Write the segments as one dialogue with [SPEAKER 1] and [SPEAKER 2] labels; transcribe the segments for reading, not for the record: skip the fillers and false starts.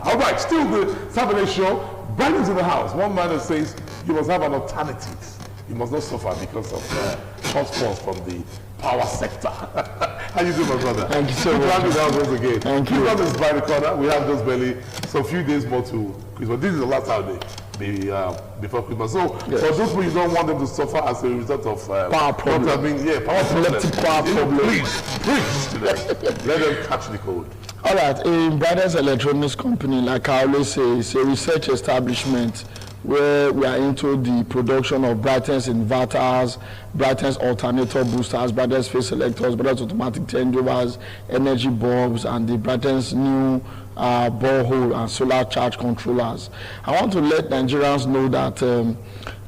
[SPEAKER 1] All right, still the Saturday show. Brightence in the house. One man that says you must have an alternative. You must not suffer because of hotspots from the power sector. How you doing, my brother?
[SPEAKER 2] Thank you so much.
[SPEAKER 1] Good to have you down once again.
[SPEAKER 2] Thank you.
[SPEAKER 1] This is by the corner. We have just barely some few days more to Christmas. This is the last Saturday before Christmas. So
[SPEAKER 2] yes.
[SPEAKER 1] for those people, you don't want them to suffer as a result of
[SPEAKER 2] power problem.
[SPEAKER 1] Power problem. Please, to them. Let them catch the code.
[SPEAKER 2] All right, in Brightence Electronics Company, like I always say, it's a research establishment where we are into the production of Brightence inverters, Brightence alternator boosters, Brightence phase selectors, Brightence automatic changeovers, energy bulbs, and the Brightence new borehole and solar charge controllers. I want to let Nigerians know that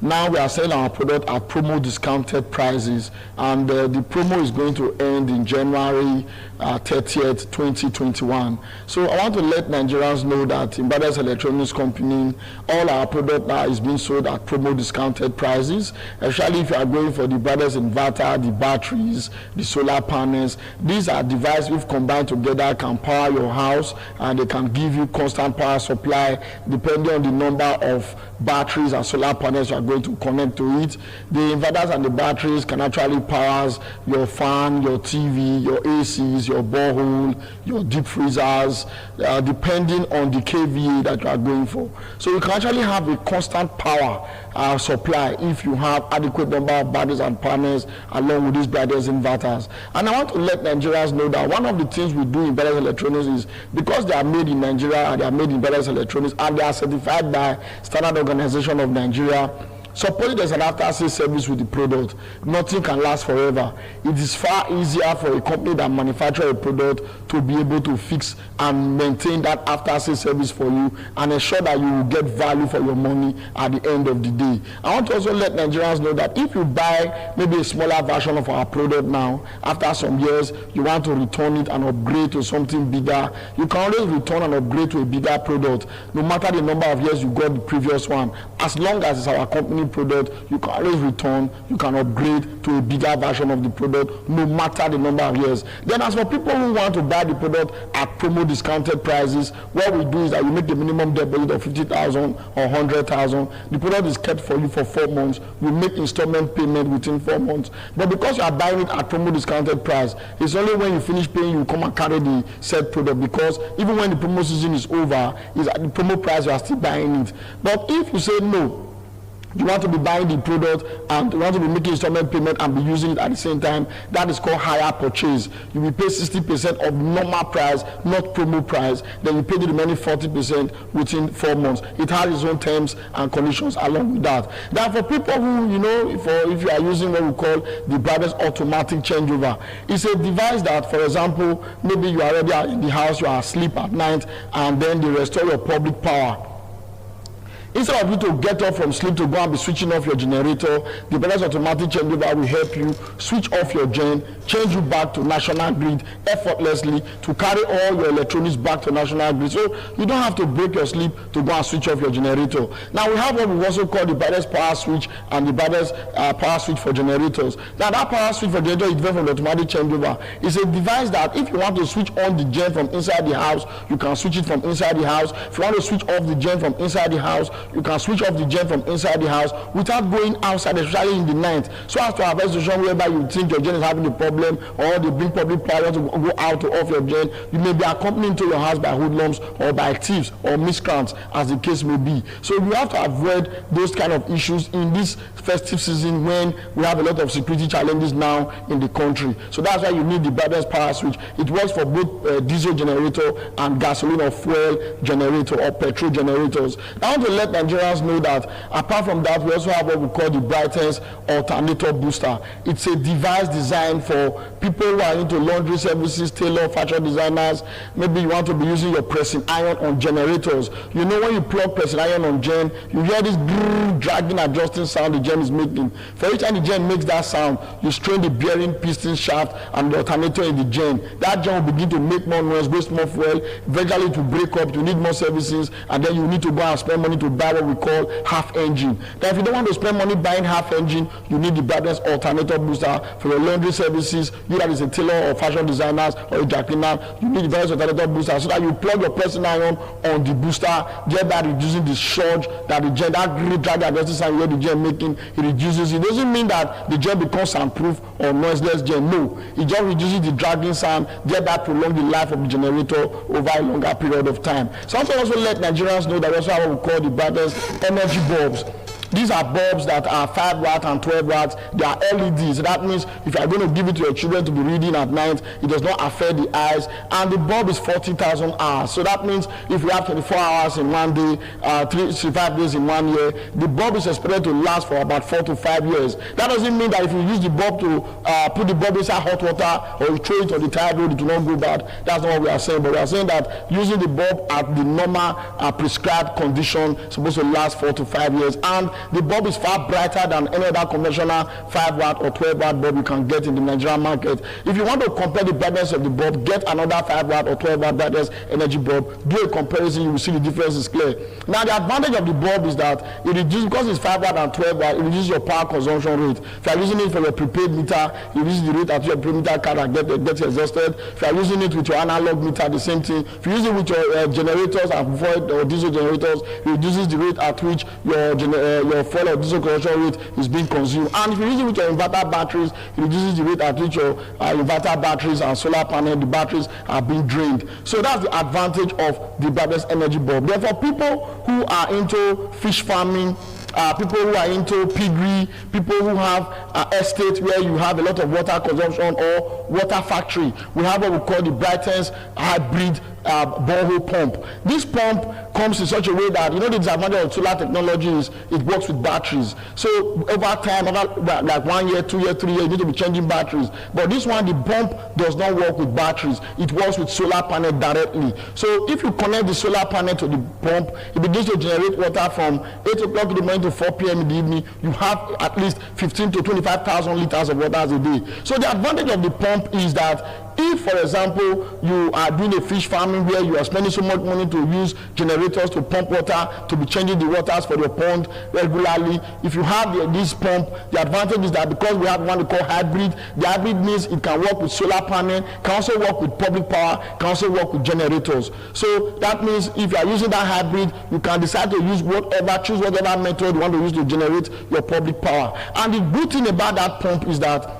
[SPEAKER 2] now we are selling our product at promo discounted prices, and the promo is going to end in January 30th, 2021. So I want to let Nigerians know that in Brightence Electronics Company, all our product now is being sold at promo discounted prices, especially if you are going for the Brightence inverter, the batteries, the solar panels. These are devices we've combined together, can power your house, and they can give you constant power supply depending on the number of batteries and solar panels you are going to connect to it. The inverters and the batteries can actually power your fan, your TV, your ACs, your borehole, your deep freezers, depending on the kVA that you are going for. So you can actually have a constant power supply if you have adequate number of batteries and panels along with these Brightence inverters. And I want to let Nigerians know that one of the things we do in Brightence Electronics is, because they are made in Nigeria and they are made in Brightence Electronics and they are certified by Standard Organization of Nigeria, supposing there's an after-sales service with the product, nothing can last forever. It is far easier for a company that manufactures a product to be able to fix and maintain that after-sales service for you and ensure that you will get value for your money at the end of the day. I want to also let Nigerians know that if you buy maybe a smaller version of our product now, after some years you want to return it and upgrade to something bigger, you can always return and upgrade to a bigger product, no matter the number of years you got the previous one. As long as it's our company product, you can always return, you can upgrade to a bigger version of the product, no matter the number of years. Then as for people who want to buy the product at promo discounted prices, what we do is that you make the minimum deposit of 50,000 or 100,000. The product is kept for you for 4 months. We make installment payment within 4 months. But because you are buying it at promo discounted price, it's only when you finish paying you come and carry the said product, because even when the promo season is over, it's at the promo price you are still buying it. But if you say no, you want to be buying the product and you want to be making installment payment and be using it at the same time, that is called hire purchase. You will pay 60% of normal price, not promo price. Then you pay the remaining 40% within 4 months. It has its own terms and conditions along with that. Now for people who, if you are using what we call the Brightence automatic changeover, it's a device that, for example, maybe you are already in the house, you are asleep at night, and then they restore your public power. Instead of you to get up from sleep to go and be switching off your generator, the Brightence automatic changeover will help you switch off your gen, change you back to national grid effortlessly, to carry all your electronics back to national grid. So you don't have to break your sleep to go and switch off your generator. Now we have what we also call the Brightence power switch and the Brightence power switch for generators. Now that power switch for generator is different from the automatic changeover. It's a device that if you want to switch on the gen from inside the house, you can switch it from inside the house. If you want to switch off the gen from inside the house, you can switch off the gen from inside the house without going outside, especially in the night. So as to avoid a situation whereby you think your gen is having a problem, or they bring public power to go out to off your gen, you may be accompanied to your house by hoodlums or by thieves or miscreants, as the case may be. So you have to avoid those kind of issues in this festive season when we have a lot of security challenges now in the country. So that's why you need the Brightence power switch. It works for both diesel generator and gasoline or fuel generator or petrol generators. I want to let Nigerians know that apart from that, we also have what we call the Brightence alternator booster. It's a device designed for people who are into laundry services, tailor, fashion designers. Maybe you want to be using your pressing iron on generators. You know, when you plug pressing iron on gen, you hear this dragging, adjusting sound the gen is making. For each time the gen makes that sound, you strain the bearing, piston shaft, and the alternator in the gen. That gen will begin to make more noise, waste more fuel. Eventually to break up, you need more services, and then you need to go and spend money to buy what we call half engine. Then if you don't want to spend money buying half engine, you need the Brightence alternator booster for your laundry services. You that is a tailor or fashion designers or a dry cleaner, you need the Brightence alternator booster so that you plug your pressing iron on the booster, thereby reducing the surge that the gel, that really drag adjusting sound where the gel making, it reduces. It doesn't mean that the gel becomes soundproof or noiseless gel. No, it just reduces the dragging sound, thereby prolong the life of the generator over a longer period of time. Sometimes also let Nigerians know that we also have what we call the Brightence energy bulbs. These are bulbs that are 5 watts and 12 watts. They are LEDs. So that means if you are going to give it to your children to be reading at night, it does not affect the eyes. And the bulb is 40,000 hours. So that means if we have 24 hours in one day, 365 days in 1 year, the bulb is expected to last for about 4 to 5 years. That doesn't mean that if you use the bulb to put the bulb inside hot water or you throw it on the tire road, it will not go bad. That's not what we are saying. But we are saying that using the bulb at the normal prescribed condition is supposed to last 4 to 5 years. And the bulb is far brighter than any other conventional 5 watt or 12 watt bulb you can get in the Nigerian market. If you want to compare the brightness of the bulb, get another 5 watt or 12 watt brightness energy bulb, do a comparison, you will see the difference is clear. Now the advantage of the bulb is that it reduces, because it's 5 watt and 12 watt, it reduces your power consumption rate. If you are using it for your prepaid meter, it reduces the rate at your prepaid meter card and gets exhausted. If you are using it with your analog meter, the same thing. If you use it with your generators and void or diesel generators, it reduces the rate at which your fuel or diesel consumption rate is being consumed. And if you use it with your inverter batteries, it reduces the rate at which your inverter batteries and solar panel, the batteries are being drained. So that's the advantage of the Brightence energy bulb. Therefore, people who are into fish farming, people who are into piggery, people who have estates where you have a lot of water consumption or water factory, we have what we call the Brightence hybrid borehole pump. This pump comes in such a way that, the disadvantage of solar technology is it works with batteries. So over time, like 1 year, 2 years, 3 years, you need to be changing batteries. But this one, the pump does not work with batteries. It works with solar panel directly. So if you connect the solar panel to the pump, it begins to generate water from 8 o'clock in the morning to 4 p.m. in the evening. You have at least 15 to 25,000 liters of water a day. So the advantage of the pump is that if, for example, you are doing a fish farming where you are spending so much money to use generators to pump water, to be changing the waters for your pond regularly, if you have this pump, the advantage is that because we have one we call hybrid, the hybrid means it can work with solar panel, can also work with public power, can also work with generators. So that means if you are using that hybrid, you can decide to use choose whatever method you want to use to generate your public power. And the good thing about that pump is that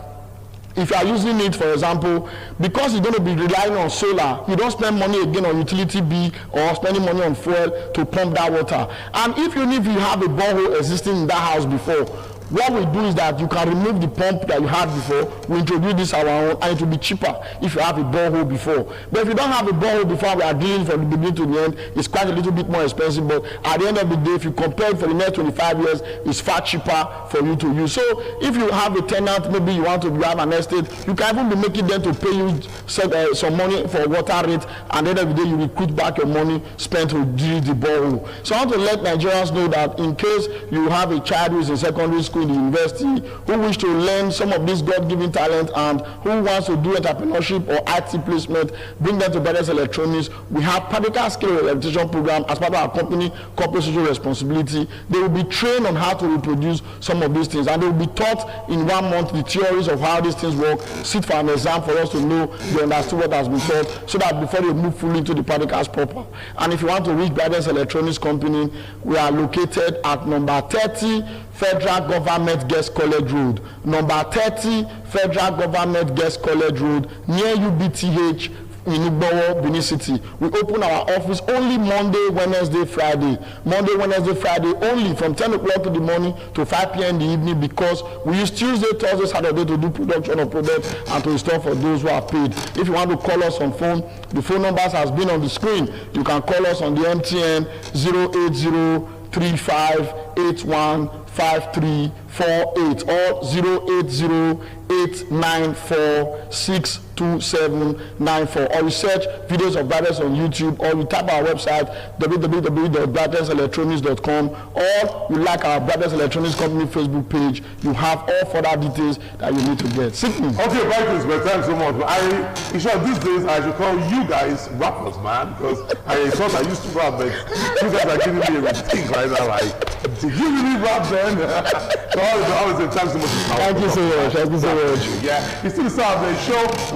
[SPEAKER 2] if you are using it, for example, because you're going to be relying on solar, you don't spend money again on utility bill or spending money on fuel to pump that water. And if you have a borehole existing in that house before, what we do is that you can remove the pump that you had before. We introduce this our own, and it will be cheaper if you have a borehole before. But if you don't have a borehole before, we are dealing from the beginning to the end, it's quite a little bit more expensive. But at the end of the day, if you compare it for the next 25 years, it's far cheaper for you to use. So if you have a tenant, maybe you want to have an estate, you can even be making them to pay you some money for water rate, and at the end of the day, you recruit back your money spent to drill the borehole. So I want to let Nigerians know that in case you have a child who is in secondary school, in the university, who wish to learn some of this God-given talent and who wants to do entrepreneurship or IT placement, bring them to Brightence Electronics. We have practical skill rehabilitation program as part of our company corporate social responsibility. They will be trained on how to reproduce some of these things, and they will be taught in 1 month the theories of how these things work, sit for an exam for us to know they understood what has been taught, so that before they move fully into the practicals proper. And if you want to reach Brightence Electronics Company, we are located at number 30 Federal Government Guest College Road, number 30 Federal Government Guest College Road, near UBTH in Igbowo, Benin City. We open our office only Monday, Wednesday, Friday. Monday, Wednesday, Friday only from 10 o'clock in the morning to 5 p.m. in the evening, because we use Tuesday, Thursday, Saturday to do production of products and to install for those who have paid. If you want to call us on phone, the phone numbers has been on the screen. You can call us on the MTN 080358153 48 or 08089462794, or you search videos of Brightence on YouTube, or you tap our website www.brightence.electronics.com, or you like our Brightence Electronics Company Facebook page. You have all further details that you need to get. Simply.
[SPEAKER 1] Okay, Brightence, man, thanks so much. In short, these days I should call you guys rappers, man, because I thought I used to rap, but you guys are giving me a rethink right now. Like, did you really rap then? So always thanks so much.
[SPEAKER 2] Thank you so much. Thank you so much.
[SPEAKER 1] Yeah, you still saw the show with